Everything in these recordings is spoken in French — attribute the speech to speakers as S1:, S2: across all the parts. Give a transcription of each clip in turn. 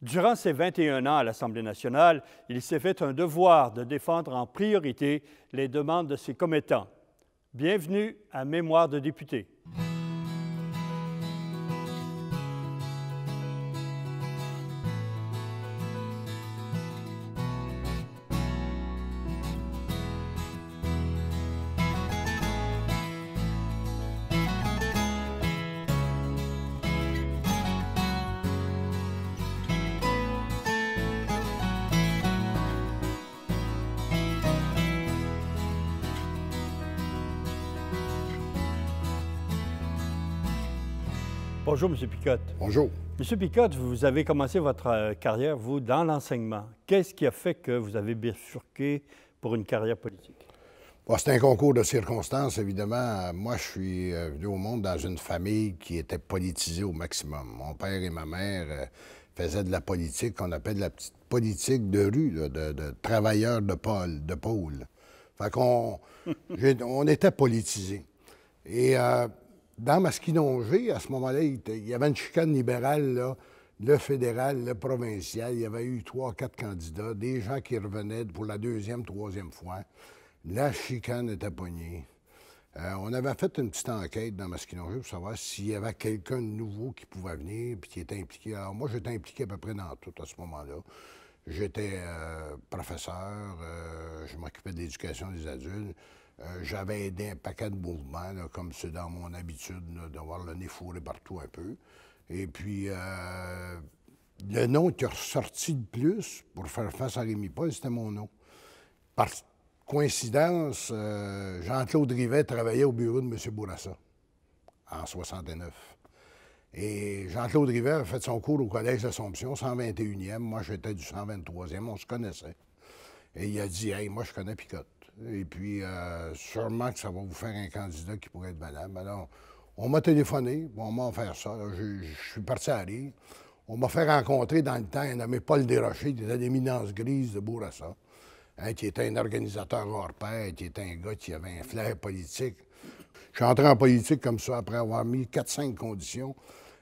S1: Durant ses 21 ans à l'Assemblée nationale, il s'est fait un devoir de défendre en priorité les demandes de ses commettants. Bienvenue à Mémoire de député. Bonjour, M. Picotte.
S2: Bonjour.
S1: M. Picotte, vous avez commencé votre carrière, vous, dans l'enseignement. Qu'est-ce qui a fait que vous avez bifurqué pour une carrière politique?
S2: Bon, c'est un concours de circonstances, évidemment. Moi, je suis venu au monde dans une famille qui était politisée au maximum. Mon père et ma mère faisaient de la politique qu'on appelle de la petite politique de rue, là, de travailleurs de pôle. Fait qu'on on était politisés. Et dans Maskinongé, à ce moment-là, il y avait une chicane libérale, là, le fédéral, le provincial. Il y avait eu 3-4 candidats, des gens qui revenaient pour la deuxième, troisième fois. La chicane était pognée. On avait fait une petite enquête dans Maskinongé pour savoir s'il y avait quelqu'un de nouveau qui pouvait venir puis qui était impliqué. Alors moi, j'étais impliqué à peu près dans tout à ce moment-là. J'étais professeur, je m'occupais de l'éducation des adultes. J'avais aidé un paquet de mouvements, là, comme c'est dans mon habitude, d'avoir le nez fourré partout un peu. Et puis, le nom qui est ressorti de plus pour faire face à Rémi Paul, c'était mon nom. Par coïncidence, Jean-Claude Rivet travaillait au bureau de M. Bourassa en 69. Et Jean-Claude Rivet a fait son cours au Collège d'Assomption, 121e. Moi, j'étais du 123e. On se connaissait. Et il a dit « Hey, moi, je connais Picotte. » Et puis, sûrement que ça va vous faire un candidat qui pourrait être valable. Alors, on m'a téléphoné. Bon, on m'a offert ça. Je suis parti à rire. On m'a fait rencontrer dans le temps un nommé Paul Desrochers, qui était l'éminence grise de Bourassa. Hein, qui était un organisateur hors pair, qui était un gars qui avait un flair politique. Je suis entré en politique comme ça après avoir mis 4-5 conditions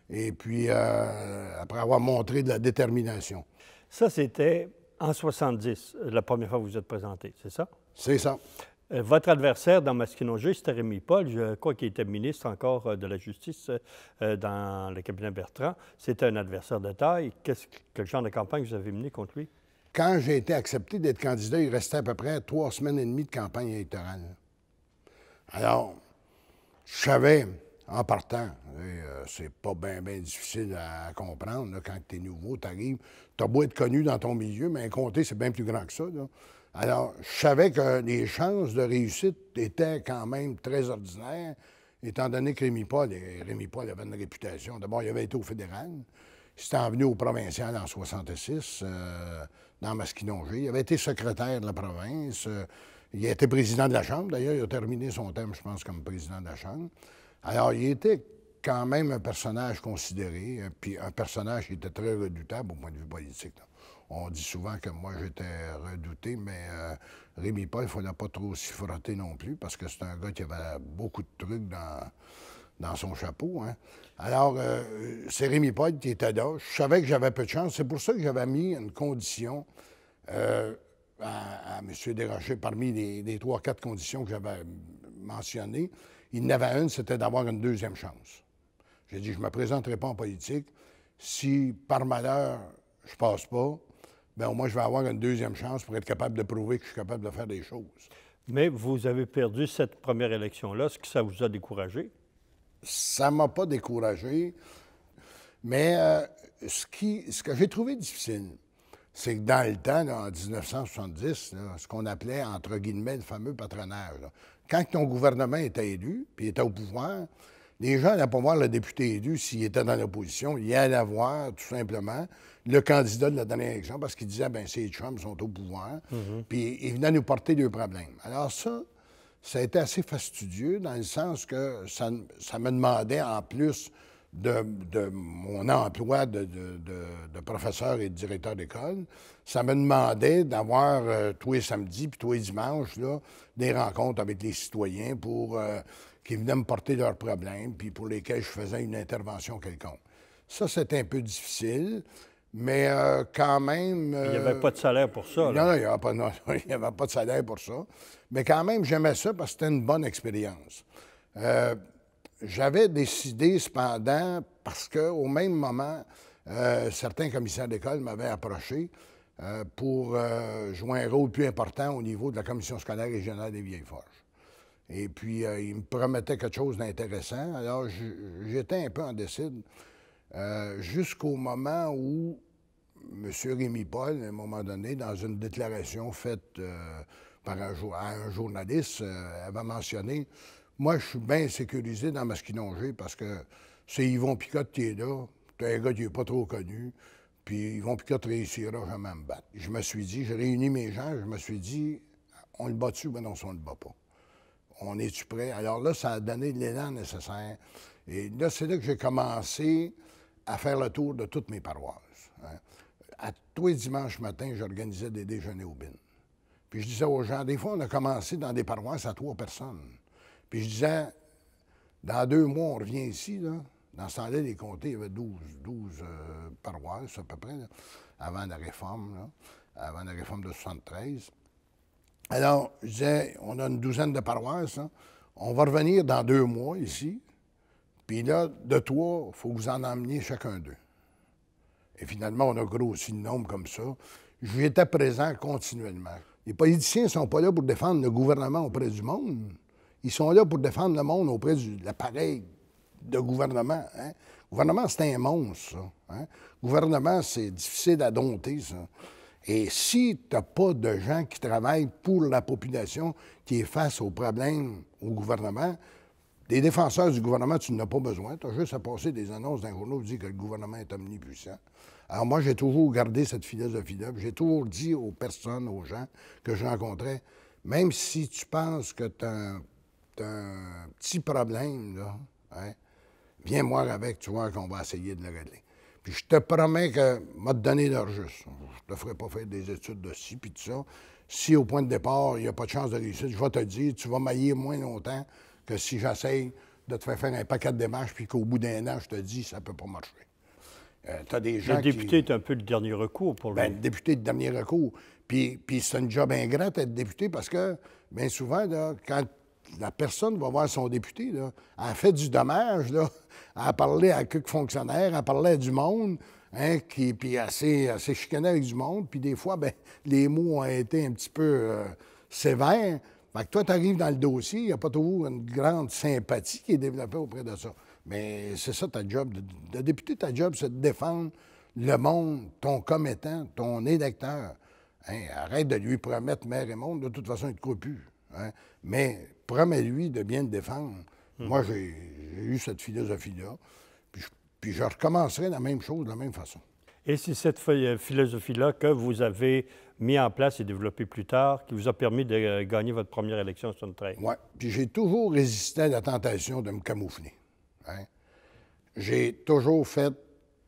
S2: et puis après avoir montré de la détermination.
S1: Ça, c'était en 70, la première fois que vous vous êtes présenté, c'est ça?
S2: C'est ça.
S1: Votre adversaire dans Maskinongé, c'était Rémi Paul. Je crois qu'il était ministre encore de la Justice dans le cabinet Bertrand. C'était un adversaire de taille. Quel genre de campagne vous avez mené contre lui?
S2: Quand j'ai été accepté d'être candidat, il restait à peu près 3 semaines et demie de campagne électorale. Alors, je savais, en partant, c'est pas bien difficile à comprendre, là, quand tu es nouveau, tu arrives, tu as beau être connu dans ton milieu, mais un comté, c'est bien plus grand que ça. Là. Alors, je savais que les chances de réussite étaient quand même très ordinaires, étant donné que Rémi Paul avait une réputation. D'abord, il avait été au fédéral. Il s'était envenu au provincial en 66, dans Maskinongé. Il avait été secrétaire de la province. Il a été président de la Chambre. D'ailleurs, il a terminé son terme, je pense, comme président de la Chambre. Alors, il était quand même un personnage considéré, puis un personnage qui était très redoutable au point de vue politique. Là. On dit souvent que moi, j'étais redouté, mais Rémi Paul, il ne fallait pas trop s'y frotter non plus, parce que c'est un gars qui avait beaucoup de trucs dans son chapeau. Hein. Alors, c'est Rémi Paul qui était là. Je savais que j'avais peu de chance. C'est pour ça que j'avais mis une condition à M. Desrochers, parmi les 3-4 conditions que j'avais mentionnées. Il y en avait une, c'était d'avoir une deuxième chance. J'ai dit, je ne me présenterai pas en politique. Si, par malheur, je passe pas, bien, au moins, je vais avoir une deuxième chance pour être capable de prouver que je suis capable de faire des choses.
S1: Mais vous avez perdu cette première élection-là. Est-ce que ça vous a découragé?
S2: Ça ne m'a pas découragé, mais ce que j'ai trouvé difficile, c'est que dans le temps, là, en 1970, là, ce qu'on appelait, entre guillemets, le fameux patronage, là, quand ton gouvernement était élu, puis était au pouvoir, les gens n'allaient pas voir le député élu s'il était dans l'opposition. Ils allaient voir, tout simplement, le candidat de la dernière élection, parce qu'ils disaient, bien, ces chums sont au pouvoir, puis ils venaient nous porter deux problèmes. Alors ça a été assez fastidieux dans le sens que ça me demandait, en plus de mon emploi de professeur et de directeur d'école, ça me demandait d'avoir tous les samedis puis tous les dimanches là, des rencontres avec les citoyens pour qui venaient me porter leurs problèmes puis pour lesquels je faisais une intervention quelconque. Ça, c'était un peu difficile, Mais quand même...
S1: Il n'y avait pas de salaire pour ça, là.
S2: Non, il n'y avait, il y avait pas de salaire pour ça. Mais quand même, j'aimais ça parce que c'était une bonne expérience. J'avais décidé, cependant, parce qu'au même moment, certains commissaires d'école m'avaient approché pour jouer un rôle plus important au niveau de la commission scolaire régionale des Vieilles-Forges. Et puis, ils me promettaient quelque chose d'intéressant. Alors, j'étais un peu en décide jusqu'au moment où M. Rémy Paul, à un moment donné, dans une déclaration faite par un journaliste, avait mentionné: moi, je suis bien sécurisé dans Masquinongé parce que c'est Yvon Picotte qui est là. C'est un gars qui n'est pas trop connu. Puis Yvon Picotte réussira jamais à me battre. Je me suis dit, j'ai réuni mes gens, je me suis dit, on le bat-tu? Ben non, on le bat pas. On est-tu prêt? Alors là, ça a donné l'élan nécessaire. Et là, c'est là que j'ai commencé à faire le tour de toutes mes paroisses. Hein. À tous les dimanches matins, j'organisais des déjeuners au bin. Puis je disais aux gens, des fois, on a commencé dans des paroisses à 3 personnes. Puis je disais, dans 2 mois, on revient ici, là. Dans ce temps-là, les comtés, il y avait 12 paroisses, à peu près, là, avant la réforme, là, avant la réforme de 73. Alors, je disais, on a une douzaine de paroisses, là. On va revenir dans 2 mois ici. Puis là, de 3, il faut que vous en emmeniez chacun d'eux. Et finalement, on a grossi le nombre comme ça. J'étais présent continuellement. Les politiciens ne sont pas là pour défendre le gouvernement auprès du monde. Ils sont là pour défendre le monde auprès de l'appareil de gouvernement. Hein? Le gouvernement, c'est un monstre, ça. Hein? Le gouvernement, c'est difficile à dompter, ça. Et si tu n'as pas de gens qui travaillent pour la population qui est face aux problèmes au gouvernement, des défenseurs du gouvernement, tu n'en as pas besoin. Tu as juste à passer des annonces dans les journaux pour dire que le gouvernement est omnipuissant. Alors moi, j'ai toujours gardé cette philosophie-là. J'ai toujours dit aux personnes, aux gens que je rencontrais, même si tu penses que tu as un petit problème, là, hein, viens me voir avec, tu vois qu'on va essayer de le régler. Puis je te promets que m'a donné l'heure juste. Je te ferai pas faire des études de ci, puis tout ça. Si au point de départ, il n'y a pas de chance de réussir, je vais te dire, tu vas mailler moins longtemps que si j'essaye de te faire un paquet de démarches, puis qu'au bout d'un an, je te dis, ça ne peut pas marcher. T'as des gens
S1: le député est un peu le dernier recours pour lui.
S2: Bien, le député de dernier recours. Puis c'est un job ingrat d'être député parce que, bien souvent, là, quand la personne va voir son député, là, elle fait du dommage, là, elle a parlé à quelques fonctionnaires, elle a parlé à du monde, hein, puis assez chicané avec du monde, puis des fois, bien, les mots ont été un petit peu sévères. Fait que toi, tu arrives dans le dossier, il n'y a pas toujours une grande sympathie qui est développée auprès de ça. Mais c'est ça ta job. De député, ta job, c'est de défendre le monde, ton commettant, ton électeur. Hein, arrête de lui promettre mer et monde, de toute façon, il ne te croit plus. Hein. Mais promets-lui de bien le défendre. Moi, j'ai eu cette philosophie-là. Puis je recommencerai la même chose de la même façon.
S1: Et c'est cette philosophie-là que vous avez mis en place et développée plus tard, qui vous a permis de gagner votre première élection en 1973.
S2: Oui. Puis j'ai toujours résisté à la tentation de me camoufler. Hein. J'ai toujours fait...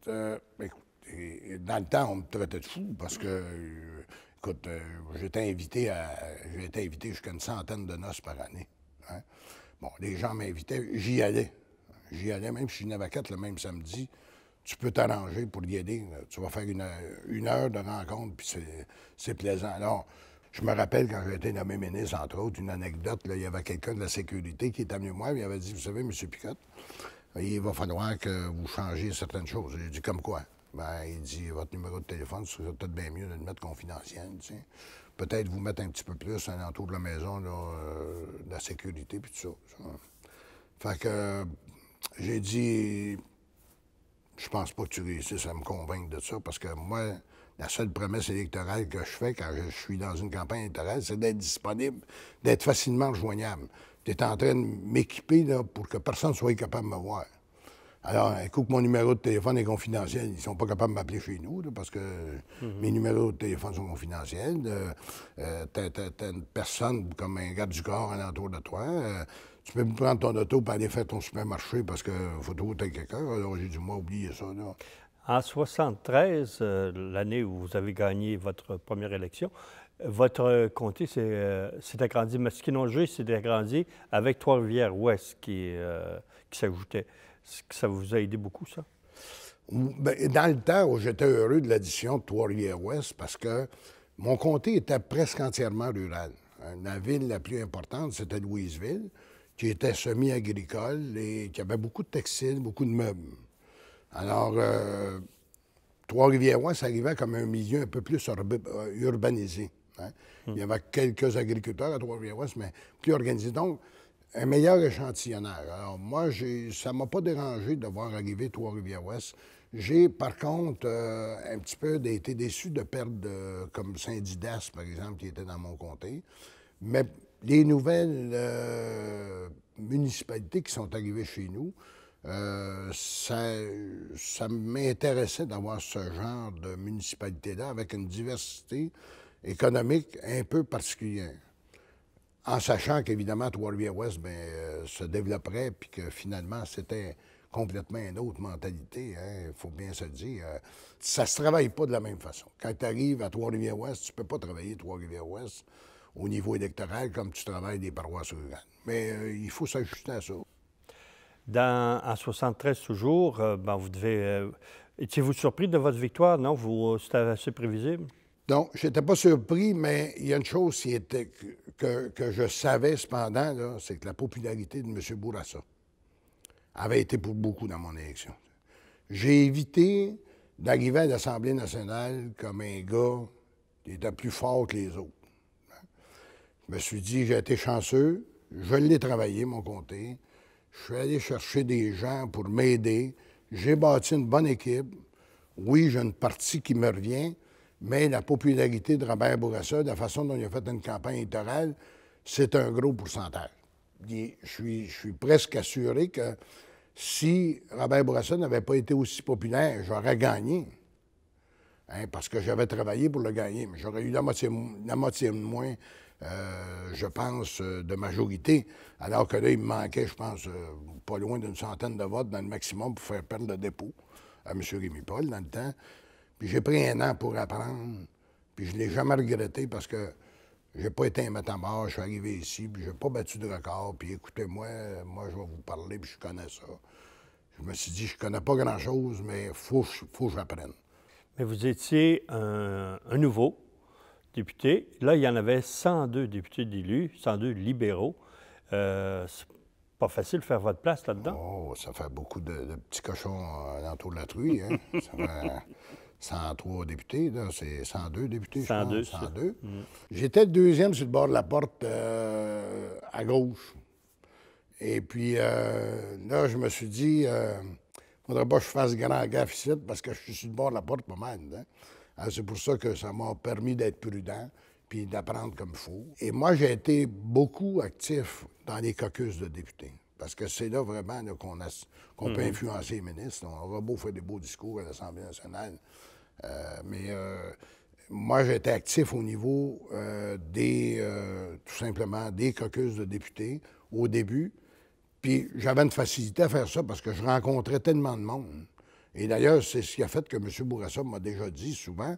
S2: écoute, dans le temps, on me traitait de fou parce que, écoute, j'ai été invité jusqu'à une centaine de noces par année. Hein. Bon, les gens m'invitaient, j'y allais. J'y allais, même si je n'avais 4 le même samedi. Tu peux t'arranger pour y aider. Tu vas faire une heure de rencontre, puis c'est plaisant. Alors, je me rappelle quand j'ai été nommé ministre, entre autres, une anecdote, là, il y avait quelqu'un de la sécurité qui est venu moi, il avait dit, vous savez, M. Picotte, il va falloir que vous changiez certaines choses. J'ai dit, comme quoi? Ben, il dit, votre numéro de téléphone, ce serait peut-être bien mieux de le mettre confidentiel, tu sais. Peut-être vous mettre un petit peu plus à l'entour de la maison, là, de la sécurité, puis tout ça. Fait que j'ai dit, je pense pas que tu réussisses à me convaincre de ça, parce que moi, la seule promesse électorale que je fais quand je suis dans une campagne électorale, c'est d'être disponible, d'être facilement rejoignable. Tu es en train de m'équiper là, pour que personne ne soit capable de me voir. Alors, écoute, mon numéro de téléphone est confidentiel. Ils ne sont pas capables de m'appeler chez nous, là, parce que mes numéros de téléphone sont confidentiels. T'as une personne comme un garde du corps alentour de toi. Tu peux me prendre ton auto pour aller faire ton supermarché parce qu'il faut toujours être quelqu'un. Alors, j'ai dit, moi, oubliez ça. Là.
S1: En 1973, l'année où vous avez gagné votre première élection, votre comté s'est agrandi. Masquinongé s'est agrandi avec Trois-Rivières-Ouest qui s'ajoutait. Ça vous a aidé beaucoup, ça?
S2: Ben, dans le temps où j'étais heureux de l'addition de Trois-Rivières-Ouest, parce que mon comté était presque entièrement rural. La ville la plus importante, c'était Louisville, qui était semi-agricole et qui avait beaucoup de textiles, beaucoup de meubles. Alors, Trois-Rivières-Ouest arrivait comme un milieu un peu plus urbanisé. Hein. Il y avait quelques agriculteurs à Trois-Rivières-Ouest, mais plus organisé. Donc, un meilleur échantillonnage. Alors, moi, ça ne m'a pas dérangé de voir arriver Trois-Rivières-Ouest. J'ai, par contre, un petit peu été déçu de perdre, comme Saint-Didas, par exemple, qui était dans mon comté. Mais les nouvelles municipalités qui sont arrivées chez nous, ça m'intéressait d'avoir ce genre de municipalité-là avec une diversité économique un peu particulière. En sachant qu'évidemment, Trois-Rivières-Ouest se développerait puis que finalement, c'était complètement une autre mentalité, hein, il faut bien se le dire. Ça se travaille pas de la même façon. Quand tu arrives à Trois-Rivières-Ouest, tu peux pas travailler Trois-Rivières-Ouest au niveau électoral comme tu travailles des paroisses rurales. Mais il faut s'ajuster à ça.
S1: En 73 toujours, vous devez... étiez-vous surpris de votre victoire? Non? C'était assez prévisible?
S2: Donc, je n'étais pas surpris, mais il y a une chose que je savais cependant, c'est que la popularité de M. Bourassa avait été pour beaucoup dans mon élection. J'ai évité d'arriver à l'Assemblée nationale comme un gars qui était plus fort que les autres. Je me suis dit, j'ai été chanceux, je l'ai travaillé, mon comté. Je suis allé chercher des gens pour m'aider. J'ai bâti une bonne équipe. Oui, j'ai une partie qui me revient, mais la popularité de Robert Bourassa, la façon dont il a fait une campagne électorale, c'est un gros pourcentage. Je suis presque assuré que si Robert Bourassa n'avait pas été aussi populaire, j'aurais gagné. Hein, parce que j'avais travaillé pour le gagner, mais j'aurais eu la moitié de moins, je pense, de majorité, alors que là, il me manquait, je pense, pas loin d'une centaine de votes dans le maximum pour faire perdre le dépôt à M. Rémy-Paul dans le temps. Puis j'ai pris un an pour apprendre, puis je ne l'ai jamais regretté parce que j'ai pas été un matamor, je suis arrivé ici, puis j'ai pas battu de record, puis écoutez-moi, moi, je vais vous parler, puis je connais ça. Je me suis dit, je connais pas grand-chose, mais faut que j'apprenne.
S1: Mais vous étiez un nouveau député. Là, il y en avait 102 députés d'élus, 102 libéraux. C'est pas facile de faire votre place là-dedans.
S2: Oh, ça fait beaucoup de petits cochons l'entour de la truie, hein? Ça fait 103 députés, là. C'est 102 députés,
S1: 102,
S2: je pense. 102. J'étais le deuxième sur le bord de la porte à gauche. Et puis là, je me suis dit, faudrait pas que je fasse grand gaffe ici parce que je suis sur le bord de la porte pas mal. Hein? Alors, c'est pour ça que ça m'a permis d'être prudent puis d'apprendre comme il faut. Et moi, j'ai été beaucoup actif dans les caucus de députés. Parce que c'est là vraiment là, qu'on peut influencer les ministres. On aura beau faire des beaux discours à l'Assemblée nationale. Moi, j'étais actif au niveau tout simplement, des caucus de députés au début. Puis j'avais une facilité à faire ça parce que je rencontrais tellement de monde. Et d'ailleurs, c'est ce qui a fait que M. Bourassa m'a déjà dit souvent,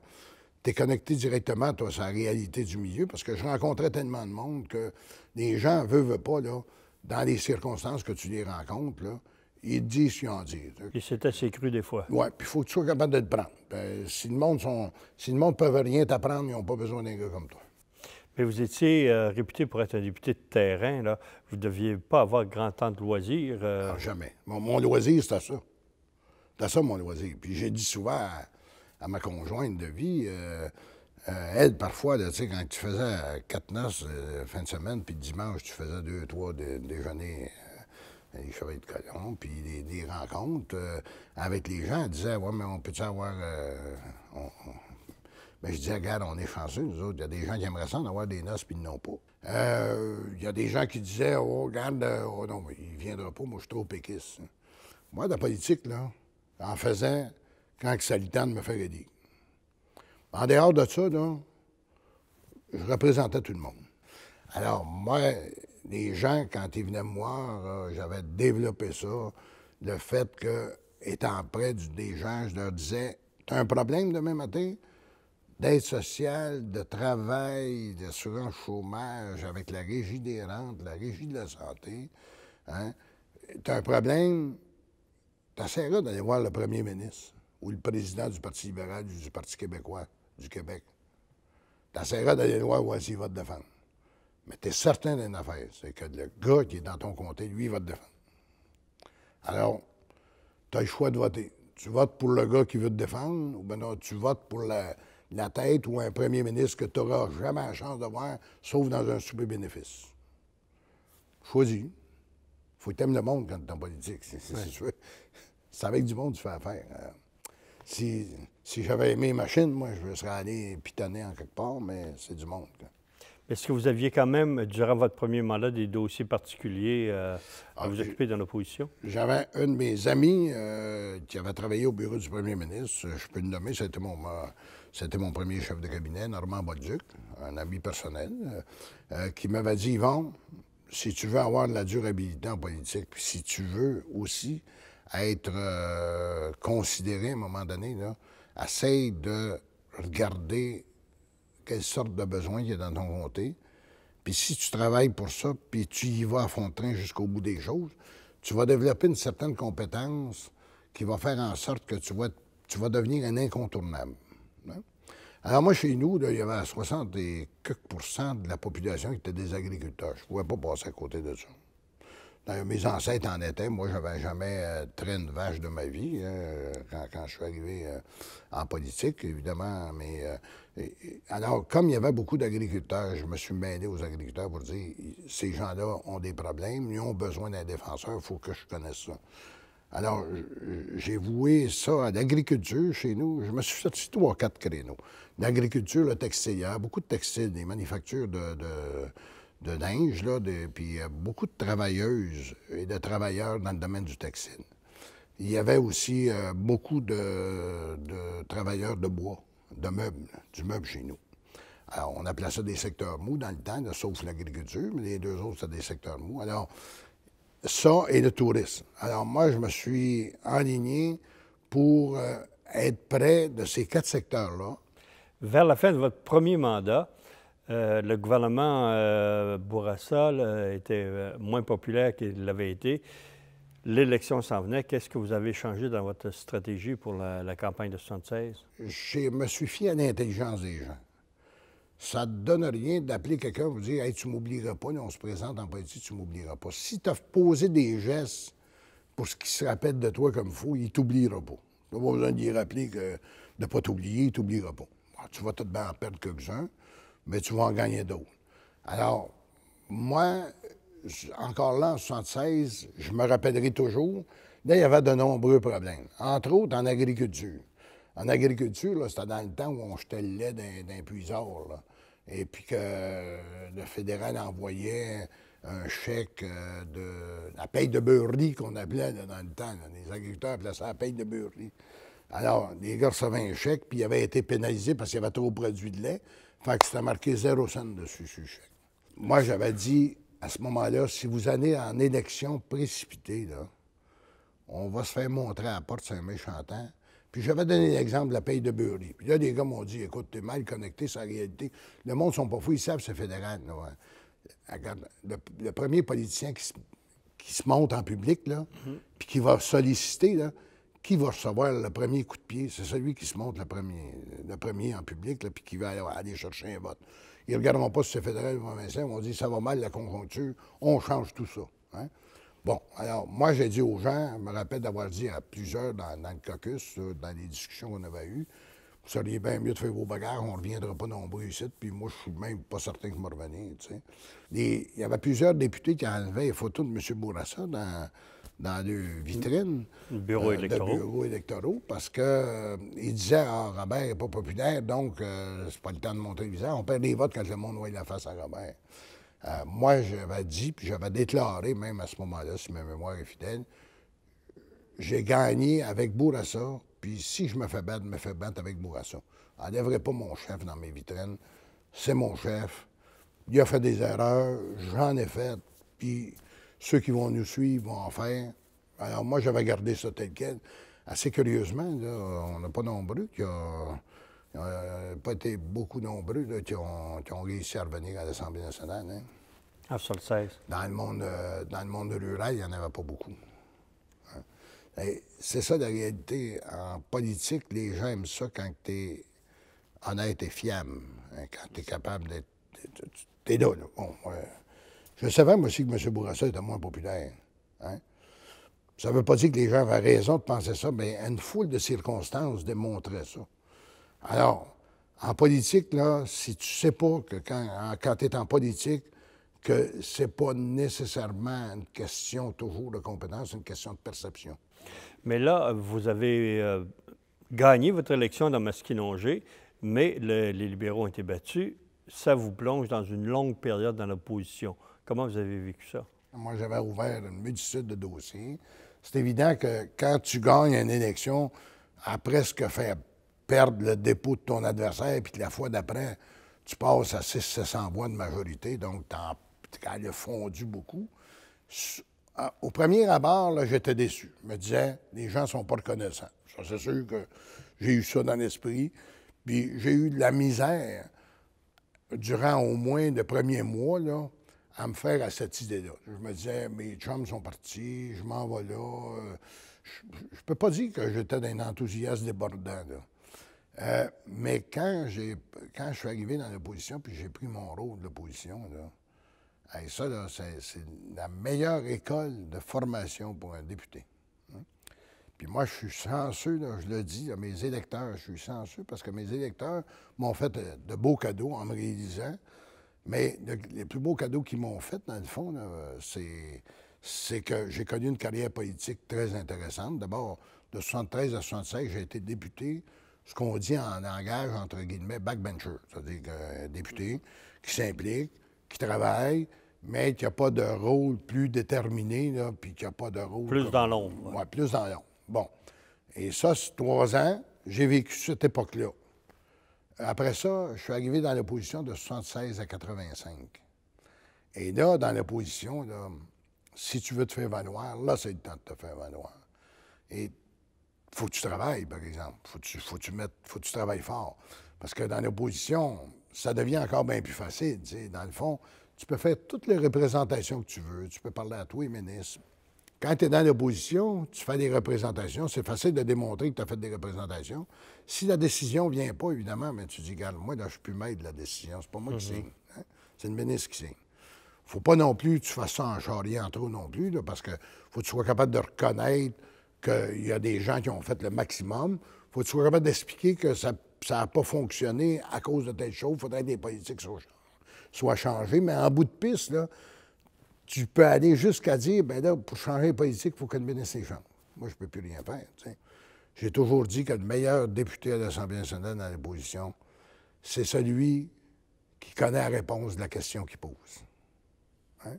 S2: tu es connecté directement, toi, à la réalité du milieu, parce que je rencontrais tellement de monde que les gens, veulent pas, là, dans les circonstances que tu les rencontres, là, ils te disent ce qu'ils ont à dire.
S1: Et c'est assez cru des fois.
S2: Oui, puis il faut que tu sois capable de le prendre. Si le monde ne peut rien t'apprendre, ils n'ont pas besoin d'un gars comme toi.
S1: Mais vous étiez réputé pour être un député de terrain, là. Vous ne deviez pas avoir grand temps de loisirs.
S2: Non, jamais. Mon loisir, c'était ça. C'était ça, mon loisir. Puis j'ai dit souvent à ma conjointe de vie, elle, parfois, tu sais, quand tu faisais 4 noces fin de semaine, puis dimanche, tu faisais 2, 3 déjeuners, les chevaliers de colon, puis des rencontres avec les gens, elle disait, ouais, mais on peut-tu avoir... Ben, je disais, regarde, on est chanceux, nous autres. Il y a des gens qui aimeraient ça d'avoir des noces, puis ils n'ont pas. Il y a des gens qui disaient, oh, regarde, oh non, il ne viendra pas, moi, je suis trop péquiste. Moi, de la politique, là, en faisant quand ça lui tente de me faire aider. En dehors de ça, là, je représentais tout le monde. Alors, moi, les gens, quand ils venaient me voir, j'avais développé ça, le fait que, étant près des gens, je leur disais, t'as un problème demain matin? D'aide sociale, de travail, d'assurance chômage, avec la régie des rentes, la régie de la santé. Hein? Tu as un problème, tu essaieras d'aller voir le premier ministre. ou le président du Parti libéral ou du Parti québécois du Québec. Tu essaieras d'aller voir où il va te défendre. Mais tu es certain d'une affaire, c'est que le gars qui est dans ton comté, lui, il va te défendre. Alors, tu as le choix de voter. Tu votes pour le gars qui veut te défendre, ou bien non, tu votes pour la tête ou un premier ministre que tu n'auras jamais la chance de voir, sauf dans un souper bénéfice. Choisis. Il faut que tu aimes le monde quand tu es en politique. C'est avec du monde que tu fais affaire. Si j'avais aimé les machines, moi, je serais allé pitonner en quelque part, mais c'est du monde.
S1: Est-ce que vous aviez quand même, durant votre premier mandat, des dossiers particuliers à vous occuper dans l'opposition?
S2: J'avais un de mes amis qui avait travaillé au bureau du premier ministre. Je peux le nommer, c'était mon premier chef de cabinet, Normand Bolduc, un ami personnel, qui m'avait dit, Yvon, si tu veux avoir de la durabilité en politique, puis si tu veux aussi être considéré à un moment donné, là, essaye de regarder quelle sorte de besoin il y a dans ton comté. Puis si tu travailles pour ça, puis tu y vas à fond de train jusqu'au bout des choses, tu vas développer une certaine compétence qui va faire en sorte que tu vas devenir un incontournable. Hein? Alors moi, chez nous, là, il y avait 60 et quelques % de la population qui étaient des agriculteurs. Je ne pouvais pas passer à côté de ça. D'ailleurs, mes ancêtres en étaient. Moi, je n'avais jamais traité une vache de ma vie quand je suis arrivé en politique, évidemment. Mais alors, comme il y avait beaucoup d'agriculteurs, je me suis mêlé aux agriculteurs pour dire ces gens-là ont des problèmes, ils ont besoin d'un défenseur, il faut que je connaisse ça. Alors, j'ai voué ça à l'agriculture chez nous. Je me suis fait 3 ou 4 créneaux. L'agriculture, le textile, il y a beaucoup de textiles, des manufactures de linge, là, puis beaucoup de travailleuses et de travailleurs dans le domaine du textile. Il y avait aussi beaucoup de travailleurs de bois, de meubles, du meuble chez nous. Alors, on appelait ça des secteurs mous dans le temps, là, sauf l'agriculture, mais les deux autres, c'était des secteurs mous. Alors, ça et le tourisme. Alors, moi, je me suis enligné pour être près de ces 4 secteurs-là.
S1: Vers la fin de votre premier mandat, le gouvernement Bourassa était moins populaire qu'il l'avait été. L'élection s'en venait. Qu'est-ce que vous avez changé dans votre stratégie pour la campagne de 76?
S2: Je me suis fié à l'intelligence des gens. Ça ne te donne rien d'appeler quelqu'un pour dire « Hey, tu ne m'oublieras pas, là, on se présente en politique, tu ne m'oublieras pas. » Si tu as posé des gestes pour ce qui se rappelle de toi comme il faut, il ne t'oubliera pas. Tu n'as pas besoin de lui rappeler que de ne pas t'oublier, il ne t'oubliera pas. Alors, tu vas tout de même en perdre quelques-uns, mais tu vas en gagner d'autres. Alors, moi, encore là, en 76, je me rappellerai toujours, là, il y avait de nombreux problèmes, entre autres en agriculture. En agriculture, c'était dans le temps où on jetait le lait d'un puisard, là, et puis que le fédéral envoyait un chèque de la paye de beurrerie qu'on appelait là, dans le temps. Là. Les agriculteurs appelaient ça la paye de beurrerie. Alors, les gars recevaient un chèque, puis ils avaient été pénalisés parce qu'il y avait trop produit de lait. Fait que c'était marqué 0 cent dessus sur le chèque. Moi, j'avais dit, à ce moment-là, si vous allez en élection précipitée, là, on va se faire montrer à la porte, c'est un méchant temps. Puis j'avais donné l'exemple de la paye de beurrerie. Puis là, les gars m'ont dit, écoute, t'es mal connecté, c'est la réalité. Le monde ne sont pas fous, ils savent que c'est fédéral. Là. Regarde, le premier politicien qui se monte en public, là, puis qui va solliciter, là, qui va recevoir le premier coup de pied? C'est celui qui se monte le premier en public, là, puis qui va aller chercher un vote. Ils ne regarderont pas si c'est fédéral ou provincial, ils vont dire, ça va mal la conjoncture, on change tout ça. Hein? Bon, alors, moi, j'ai dit aux gens, je me rappelle d'avoir dit à plusieurs dans le caucus, dans les discussions qu'on avait eues, vous seriez bien mieux de faire vos bagarres, on ne reviendra pas nombreux ici, puis moi, je suis même pas certain que je me revenir, tu sais. Il y avait plusieurs députés qui enlevaient les photos de M. Bourassa dans les vitrines
S1: de bureaux
S2: électoraux parce qu'ils disaient « Ah, Robert n'est pas populaire, donc c'est pas le temps de montrer le visage. On perd des votes quand le monde voit la face à Robert. » Moi, j'avais dit, puis j'avais déclaré, même à ce moment-là, si ma mémoire est fidèle, j'ai gagné avec Bourassa, puis si je me fais battre avec Bourassa. Enlèverai pas mon chef dans mes vitrines. C'est mon chef. Il a fait des erreurs, j'en ai fait, puis ceux qui vont nous suivre vont en faire. Alors moi, j'avais gardé ça tel quel. Assez curieusement, là, on n'a pas nombreux qui ont... pas été beaucoup nombreux là, qui ont réussi à revenir à l'Assemblée nationale. Hein.
S1: En 76.
S2: Dans le monde rural, il n'y en avait pas beaucoup. Hein. C'est ça la réalité. En politique, les gens aiment ça quand tu es honnête et fiable, hein, quand tu es capable d'être... T'es là, là. Bon, je savais, moi aussi, que M. Bourassa était moins populaire. Hein? Ça ne veut pas dire que les gens avaient raison de penser ça, mais une foule de circonstances démontraient ça. Alors, en politique, là, si tu sais pas que quand tu es en politique, que c'est pas nécessairement une question toujours de compétence, c'est une question de perception.
S1: Mais là, vous avez gagné votre élection dans Maskinongé, mais les libéraux ont été battus. Ça vous plonge dans une longue période dans l'opposition. Comment vous avez vécu ça?
S2: Moi, j'avais ouvert une multitude de dossiers. C'est évident que quand tu gagnes une élection, à presque faire perdre le dépôt de ton adversaire, puis que la fois d'après, tu passes à 600-700 voix de majorité, donc elle a fondu beaucoup. Au premier abord, j'étais déçu. Je me disais, les gens ne sont pas reconnaissants. Ça, c'est sûr que j'ai eu ça dans l'esprit. Puis j'ai eu de la misère durant au moins le premier mois, là, à me faire à cette idée-là. Je me disais, mes chums sont partis, je m'en vais là. Je peux pas dire que j'étais d'un enthousiasme débordant, là. Mais quand je suis arrivé dans l'opposition, puis j'ai pris mon rôle de l'opposition, là, hey, ça, là, c'est la meilleure école de formation pour un député. Hein? Puis moi, je suis chanceux, là, je le dis à mes électeurs, je suis chanceux parce que mes électeurs m'ont fait de beaux cadeaux en me réalisant. Mais les plus beaux cadeaux qu'ils m'ont fait, dans le fond, c'est que j'ai connu une carrière politique très intéressante. D'abord, de 73 à 76, j'ai été député, ce qu'on dit en langage, entre guillemets, backbencher, c'est-à-dire un député qui s'implique, qui travaille, mais qui n'a pas de rôle plus déterminé, là, puis qui n'a pas de rôle...
S1: Plus dans l'ombre.
S2: Oui, plus dans l'ombre. Bon. Et ça, c'est 3 ans, j'ai vécu cette époque-là. Après ça, je suis arrivé dans l'opposition de 76 à 85. Et là, dans l'opposition, là, si tu veux te faire valoir, là, c'est le temps de te faire valoir. Et il faut que tu travailles, par exemple. Faut que tu travailles fort. Parce que dans l'opposition, ça devient encore bien plus facile. Tu sais. Dans le fond, tu peux faire toutes les représentations que tu veux. Tu peux parler à tous les ministres. Quand tu es dans l'opposition, tu fais des représentations. C'est facile de démontrer que tu as fait des représentations. Si la décision ne vient pas, évidemment, mais tu dis, regarde, moi, là, je ne suis plus maître de la décision. C'est pas moi qui signe. Hein? C'est le ministre qui signe. Il ne faut pas non plus que tu fasses ça en charriant trop non plus, là, parce que faut que tu sois capable de reconnaître qu'il y a des gens qui ont fait le maximum. Il faut que tu sois capable d'expliquer que ça n'a pas fonctionné à cause de telle chose. Il faudrait que des politiques soient changées. Mais en bout de piste, là, tu peux aller jusqu'à dire, bien là, pour changer les politiques, il faut que le ministre les change. Moi, je ne peux plus rien faire. T'sais. J'ai toujours dit que le meilleur député à l'Assemblée nationale dans l'opposition, c'est celui qui connaît la réponse de la question qu'il pose. Hein?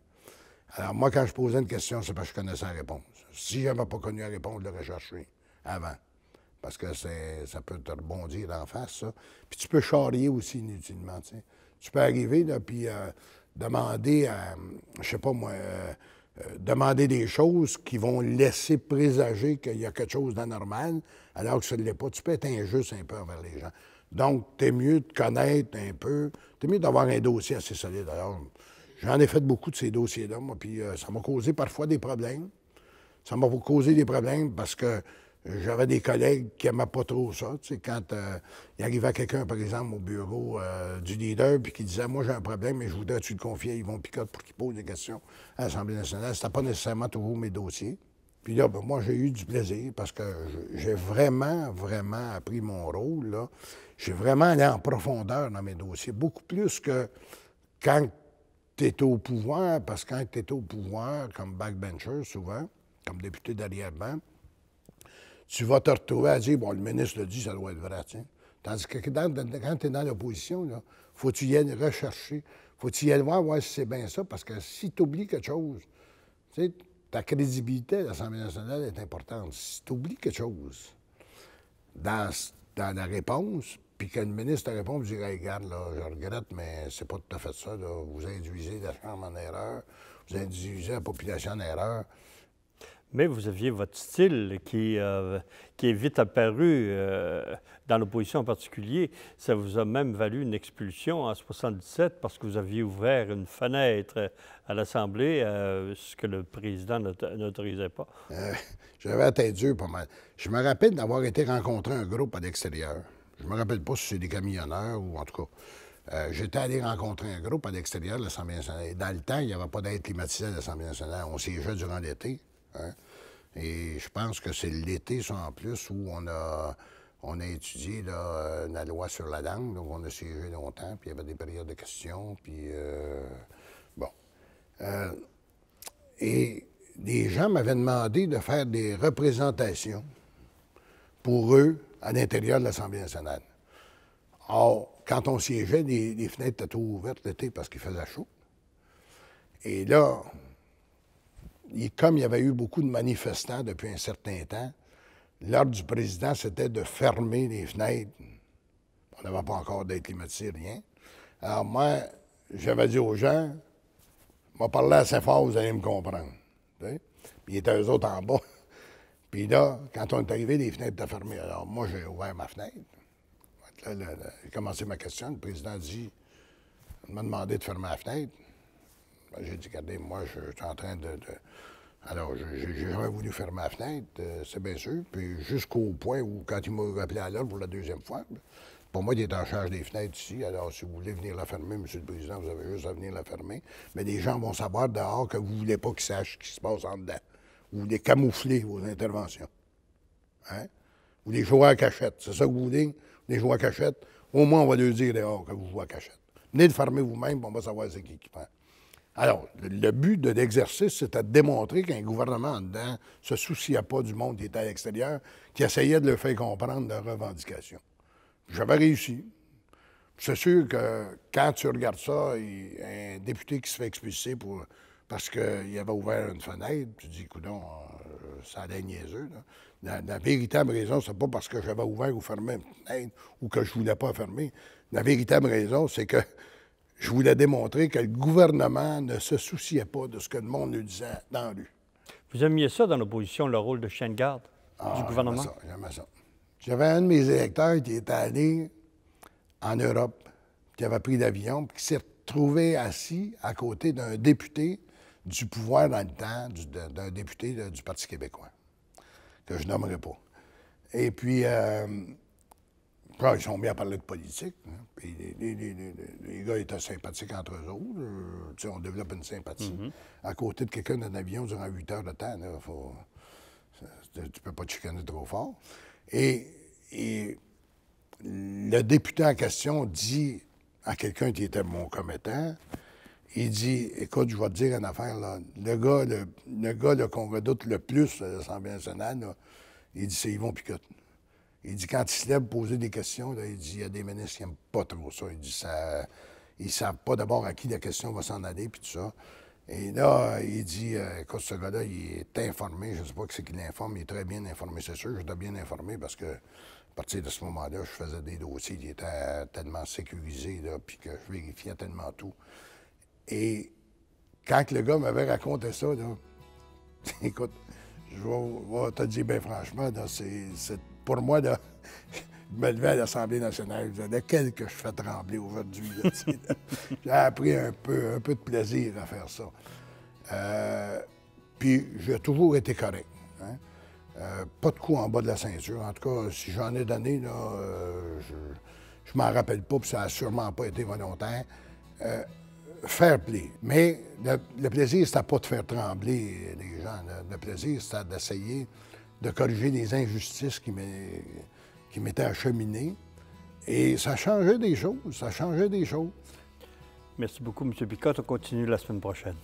S2: Alors, moi, quand je posais une question, c'est parce que je connaissais la réponse. Si je n'avais pas connu la réponse, je l'aurais cherché avant. Parce que ça peut te rebondir d'en face, ça. Puis tu peux charrier aussi inutilement. T'sais. Tu peux arriver, là, puis demander à, je sais pas moi, demander des choses qui vont laisser présager qu'il y a quelque chose d'anormal, alors que ce ne l'est pas. Tu peux être injuste un peu envers les gens. Donc, t'es mieux de connaître un peu, t'es mieux d'avoir un dossier assez solide. Alors, j'en ai fait beaucoup de ces dossiers-là, moi, puis ça m'a causé parfois des problèmes. Ça m'a causé des problèmes parce que j'avais des collègues qui n'aimaient pas trop ça. Tu sais, quand il arrivait quelqu'un, par exemple, au bureau du leader, puis qui disait, moi, j'ai un problème, mais je voudrais que tu le confies à Yvon Picotte pour qu'il pose des questions à l'Assemblée nationale. C'était pas nécessairement toujours mes dossiers. Puis là, ben, moi, j'ai eu du plaisir parce que j'ai vraiment, vraiment appris mon rôle, là. J'ai vraiment allé en profondeur dans mes dossiers, beaucoup plus que quand tu es au pouvoir, parce que quand tu es au pouvoir, comme backbencher, souvent, comme député d'arrière-ban, tu vas te retrouver à dire, bon, le ministre le dit, ça doit être vrai, tiens. Tandis que quand tu es dans l'opposition, il faut que tu y ailles rechercher, faut que tu y ailles voir si c'est bien ça, parce que si tu oublies quelque chose, tu sais, ta crédibilité à l'Assemblée nationale est importante. Si tu oublies quelque chose dans la réponse, puis que le ministre te répond, vous direz, hey, regarde, là, je regrette, mais c'est pas tout à fait ça, là. Vous induisez la Chambre en erreur, vous induisez la population en erreur.
S1: Mais vous aviez votre style qui est vite apparu dans l'opposition en particulier. Ça vous a même valu une expulsion en 1977 parce que vous aviez ouvert une fenêtre à l'Assemblée, ce que le président n'autorisait pas.
S2: J'avais la tête dure pas mal. Je me rappelle d'avoir été rencontrer un groupe à l'extérieur. Je me rappelle pas si c'est des camionneurs ou en tout cas. J'étais allé rencontrer un groupe à l'extérieur de l'Assemblée nationale. Dans le temps, il n'y avait pas d'air climatisé à l'Assemblée nationale. On siégeait durant l'été. Hein? Et je pense que c'est l'été, ça, en plus, où on a étudié là, la loi sur la langue. Donc, on a siégé longtemps, puis il y avait des périodes de questions, puis bon. Et les gens m'avaient demandé de faire des représentations pour eux à l'intérieur de l'Assemblée nationale. Or, quand on siégeait, les fenêtres étaient trop ouvertes l'été parce qu'il faisait chaud. Et là, comme il y avait eu beaucoup de manifestants depuis un certain temps, l'ordre du président, c'était de fermer les fenêtres. On n'avait pas encore d'air climatisé, rien. Alors moi, j'avais dit aux gens, je vais parler assez fort, vous allez me comprendre. Puis il était eux autres en bas. Puis là, quand on est arrivé, les fenêtres étaient fermées. Alors moi, j'ai ouvert ma fenêtre. Là, j'ai commencé ma question. Le président m'a demandé de fermer la fenêtre. J'ai dit, regardez, moi, je suis en train de... Alors, j'ai jamais voulu fermer la fenêtre, c'est bien sûr. Puis jusqu'au point où, quand il m'a rappelé à l'ordre pour la deuxième fois, pour moi, il est en charge des fenêtres ici. Alors, si vous voulez venir la fermer, M. le Président, vous avez juste à venir la fermer. Mais les gens vont savoir dehors que vous ne voulez pas qu'ils sachent ce qui se passe en dedans. Vous voulez camoufler vos interventions. Hein? Ou les joueurs à cachette. C'est ça que vous voulez? Les joueurs à cachette? Au moins, on va leur dire dehors que vous jouez à cachette. Venez le fermer vous-même, on va savoir c'est qui prend. Alors, le but de l'exercice, c'était de démontrer qu'un gouvernement en dedans ne se souciait pas du monde qui était à l'extérieur, qui essayait de leur faire comprendre leurs revendications. J'avais réussi. C'est sûr que quand tu regardes ça, un député qui se fait expulser parce qu'il avait ouvert une fenêtre, tu te dis, coudonc, ça allait niaiseux. Là. La véritable raison, c'est pas parce que j'avais ouvert ou fermé une fenêtre ou que je voulais pas fermer. La véritable raison, c'est que je voulais démontrer que le gouvernement ne se souciait pas de ce que le monde lui disait dans la rue.
S1: Vous aimiez ça dans l'opposition, le rôle de chien de garde du gouvernement?
S2: J'aimais ça. J'avais un de mes électeurs qui était allé en Europe, qui avait pris l'avion, puis qui s'est retrouvé assis à côté d'un député du pouvoir dans le temps, d'un député du Parti québécois, que je nommerai pas. Et puis, ils sont mis à parler de politique. Hein. Puis les gars étaient sympathiques entre eux autres. On développe une sympathie. À côté de quelqu'un d'un avion durant 8 heures de temps, là, tu peux pas te chicaner trop fort. Et le député en question dit à quelqu'un qui était mon commettant, il dit, écoute, je vais te dire une affaire, là. Le gars qu'on redoute le plus à l'Assemblée nationale, là, il dit, c'est Yvon Picotte. Il dit, quand il se lève pour poser des questions, là, il dit, il y a des ministres qui n'aiment pas trop ça. Il dit, ils ne savent pas d'abord à qui la question va s'en aller, puis tout ça. Et là, il dit, écoute, ce gars-là, il est informé. Je ne sais pas qui c'est qui l'informe, il est très bien informé, c'est sûr. Je dois bien informer parce que, à partir de ce moment-là, je faisais des dossiers qui étaient tellement sécurisés, là, puis que je vérifiais tellement tout. Et quand le gars m'avait raconté ça, là, écoute, je vais te dire bien franchement, c'est pour moi, là, je me levais à l'Assemblée nationale, je disais, lequel que je fais trembler aujourd'hui? J'ai appris un peu de plaisir à faire ça. Puis j'ai toujours été correct. Hein? Pas de coups en bas de la ceinture. En tout cas, si j'en ai donné, là, je m'en rappelle pas, puis ça n'a sûrement pas été volontaire. Fair play. Mais le plaisir, c'était pas de faire trembler les gens. Le plaisir, c'était d'essayer de corriger les injustices qui m'étaient acheminées. Et ça changeait des choses. Ça changeait des choses.
S1: Merci beaucoup, M. Picotte. On continue la semaine prochaine.